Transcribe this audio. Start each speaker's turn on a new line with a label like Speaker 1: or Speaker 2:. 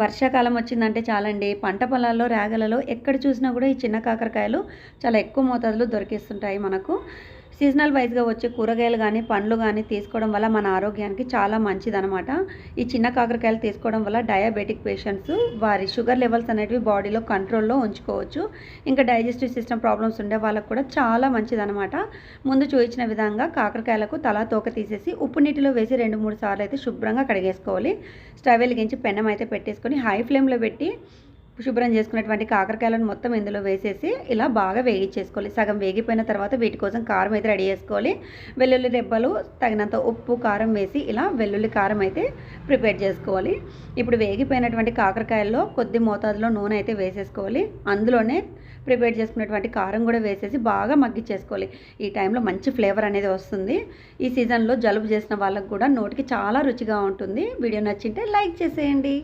Speaker 1: వర్షాకాలం వచ్చిందంటే చాలండి పంట పొలాల్లో రేగలలో ఎక్కడ చూసినా కూడా ఈ చిన్న కాకరకాయలు చాలా ఎక్కువ మోతాదులో దొరికిస్తుంటాయి మనకు. సీజనల్ వైజ్గా వచ్చే కూరగాయలు కానీ పండ్లు కానీ తీసుకోవడం వల్ల మన ఆరోగ్యానికి చాలా మంచిదనమాట. ఈ చిన్న కాకరకాయలు తీసుకోవడం వల్ల డయాబెటిక్ పేషెంట్స్ వారి షుగర్ లెవెల్స్ అనేటివి బాడీలో కంట్రోల్లో ఉంచుకోవచ్చు. ఇంకా డైజెస్టివ్ సిస్టమ్ ప్రాబ్లమ్స్ ఉండే వాళ్ళకు కూడా చాలా మంచిదనమాట. ముందు చూపించిన విధంగా కాకరకాయలకు తలా తోక తీసేసి ఉప్పు నీటిలో వేసి 2-3 సార్లు అయితే శుభ్రంగా కడిగేసుకోవాలి. స్టవ్ వెలిగించి పెనం అయితే పెట్టేసుకొని హై ఫ్లేమ్లో పెట్టి శుభ్రం చేసుకున్నటువంటి కాకరకాయలను మొత్తం ఇందులో వేసేసి ఇలా బాగా వేగించేసుకోవాలి. సగం వేగిపోయిన తర్వాత వీటి కోసం కారం అయితే రెడీ చేసుకోవాలి. వెల్లుల్లి రెబ్బలు, తగినంత ఉప్పు, కారం వేసి ఇలా వెల్లుల్లి కారం అయితే ప్రిపేర్ చేసుకోవాలి. ఇప్పుడు వేగిపోయినటువంటి కాకరకాయల్లో కొద్ది మోతాదులో నూనె అయితే వేసేసుకోవాలి. అందులోనే ప్రిపేర్ చేసుకున్నటువంటి కారం కూడా వేసేసి బాగా మగ్గిచ్చేసుకోవాలి. ఈ టైంలో మంచి ఫ్లేవర్ అనేది వస్తుంది. ఈ సీజన్లో జలుబు చేసిన వాళ్ళకు కూడా నోటికి చాలా రుచిగా ఉంటుంది. వీడియో నచ్చింటే లైక్ చేసేయండి.